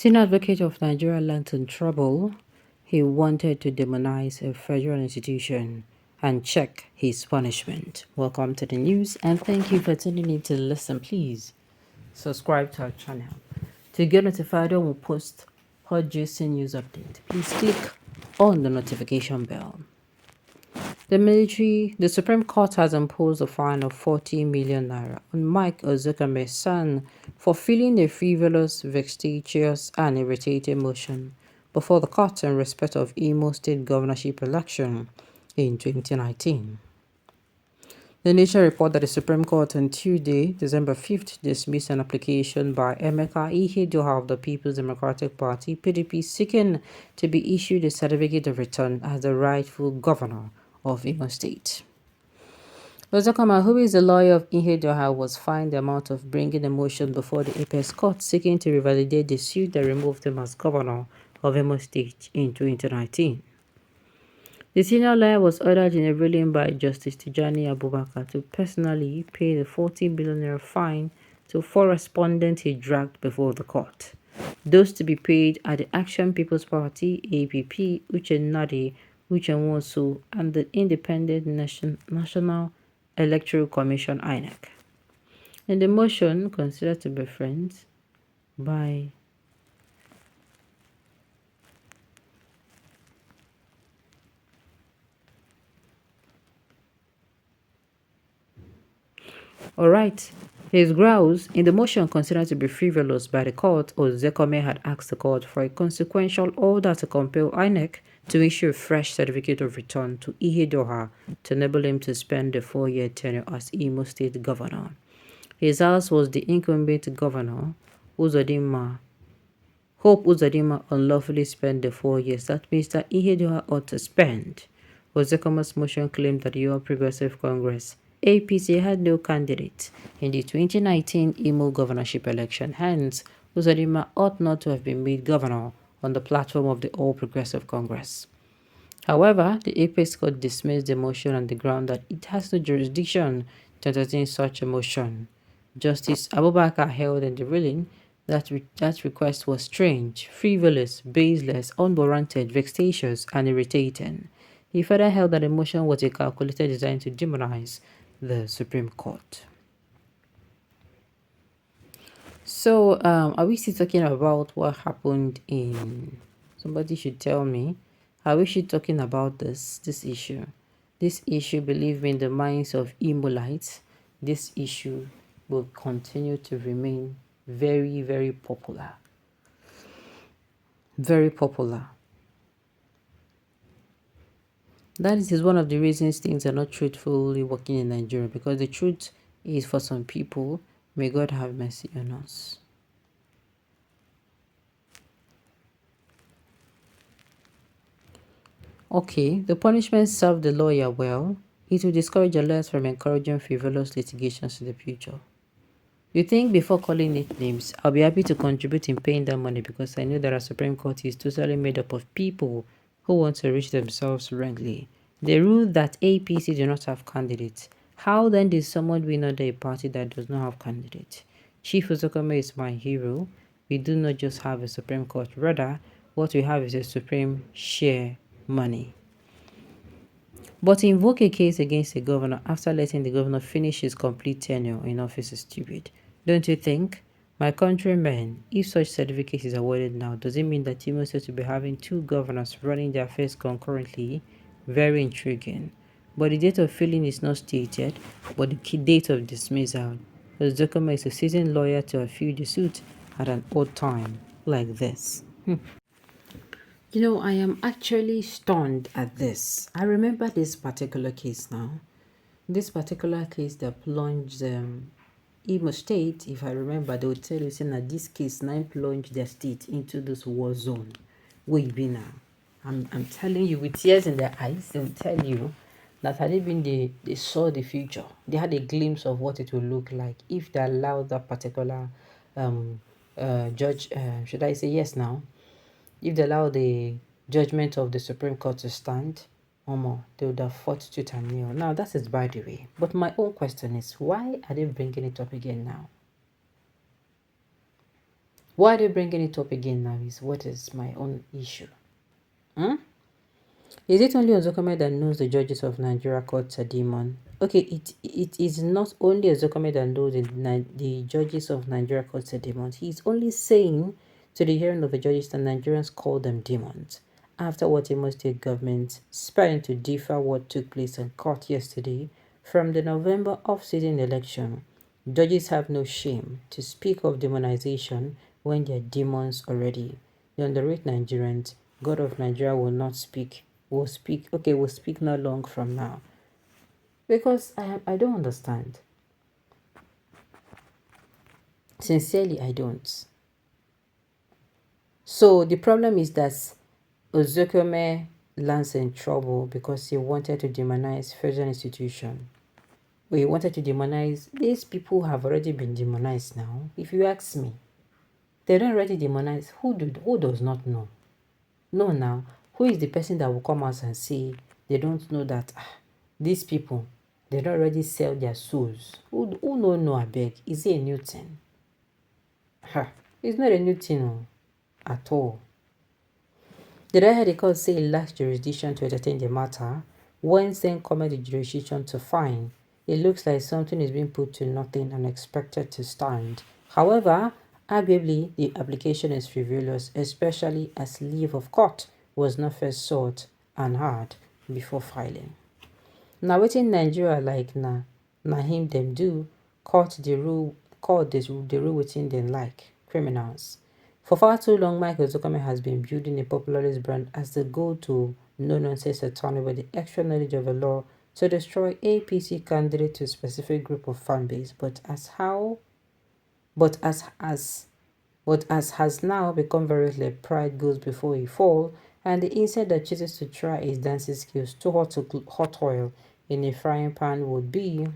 Senior advocate of Nigeria lands in trouble. He wanted to demonize a federal institution and check his punishment. Welcome to the news and thank you for tuning in to listen. Please subscribe to our channel to get notified when we post hot juicy news update. Please click on the notification bell. The Supreme Court has imposed a fine of 40 million naira on Mike Uzodinma's son for filing a frivolous, vexatious, and irritating motion before the court in respect of Imo State governorship election in 2019. The Nation reported that the Supreme Court on Tuesday, December 5th, dismissed an application by Emeka Ihedioha of the People's Democratic Party (PDP) seeking to be issued a certificate of return as the rightful governor of Imo State. Uzodinma, who is the lawyer of Ihedioha, was fined the amount of bringing a motion before the Apex Court seeking to revalidate the suit that removed him as governor of Imo State in 2019. The senior lawyer was ordered in a ruling by Justice Tijani Abubakar to personally pay the 40 million fine to 4 respondents he dragged before the court. Those to be paid are the Action People's Party (APP), Uche Nadi, Uche Nwosu, and the Independent National Electoral Commission (INEC). In the motion, considered to be friends by Alright, his grounds in the motion considered to be frivolous by the court, Uzodinma had asked the court for a consequential order to compel INEC to issue a fresh certificate of return to Ihedioha to enable him to spend the 4-year tenure as Imo State governor. His house was the incumbent governor, Uzodinma. Hope Uzodinma unlawfully spent the 4 years that Mr. Ihedioha ought to spend. Uzodinma's motion claimed that the All Progressive Congress APC had no candidate in the 2019 Imo governorship election. Hence, Uzodinma ought not to have been made governor on the platform of the All Progressive Congress. However, the Apex Court dismissed the motion on the ground that it has no jurisdiction to entertain such a motion. Justice Abubakar held in the ruling that that request was strange, frivolous, baseless, unwarranted, vexatious, and irritating. He further held that the motion was a calculated design to demonize the Supreme Court. So, are we still talking about what happened in? Somebody should tell me. Are we still talking about this issue? This issue, believe me, in the minds of Imolites, this issue will continue to remain very, very popular. Very popular. That is one of the reasons things are not truthfully working in Nigeria, because the truth is for some people. May God have mercy on us. Okay, the punishment served the lawyer well. It will discourage lawyers from encouraging frivolous litigations in the future. You think before calling it names, I'll be happy to contribute in paying that money, because I know that our Supreme Court is totally made up of people who want to reach themselves wrongly. They rule that APC do not have candidates. How then did someone win under a party that does not have candidates? Chief Uzodinma is my hero. We do not just have a Supreme Court, rather, what we have is a Supreme share money. But to invoke a case against a governor after letting the governor finish his complete tenure in office is stupid. Don't you think? My countrymen, if such certificate is awarded now, does it mean that Imo State will be having 2 governors running their affairs concurrently? Very intriguing. But the date of filing is not stated, but the key date of dismissal. Uzodinma is a seasoned lawyer to have filed the suit at an odd time like this. You know, I am actually stunned at this. I remember this particular case now. This particular case that plunged Imo State, if I remember, they would tell you saying that this case now plunged their state into this war zone. Where you be now? I'm telling you with tears in their eyes, they will tell you that had it been they saw the future. They had a glimpse of what it will look like if they allowed that particular judge, should I say yes now? If they allow the judgment of the Supreme Court to stand, they would have fought tooth and nail. Now, that is by the way. But my own question is, why are they bringing it up again now? Why are they bringing it up again now is what is my own issue. Hmm? Is it only Ozokome that knows the judges of Nigeria courts are demon? Okay, it is not only Ozokome that knows the judges of Nigeria courts are demons. He's only saying to the hearing of the judges that Nigerians call them demons. After what Imo State government sparing to differ what took place in court yesterday from the November off-season election, judges have no shame to speak of demonization when they're demons already. The underrate Nigerians, God of Nigeria will not speak. Will speak. Okay, will speak not long from now. Because I don't understand. Sincerely, I don't. So the problem is that Ozokome lands in trouble because he wanted to demonize federal institution. Well, he wanted to demonize. These people have already been demonized now. If you ask me, they don't already demonize. Who does not know? No, now, who is the person that will come out and say they don't know that these people, they don't already sell their souls? Who no, I beg? Is it a new thing? It's not a new thing at all. Did I hear the court say it lacks jurisdiction to entertain the matter? Whence then comment the jurisdiction to fine? It looks like something is being put to nothing and expected to stand. However, arguably, the application is frivolous, especially as leave of court was not first sought and had before filing. Now, waiting Nigeria like na him them do, court the rule within them like criminals. For far too long, Michael Zuckerman has been building a popularist brand as the go-to no-nonsense attorney with the extra knowledge of the law to destroy APC candidate to a specific group of fan base. But as has now become very clear, pride goes before a fall, and the insect that chooses to try his dancing skills too hot oil in a frying pan would be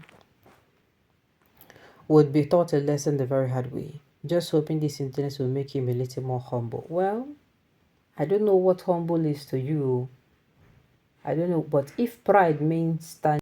taught a lesson the very hard way. Just hoping this incident will make him a little more humble. Well, I don't know what humble is to you. I don't know, but if pride means standing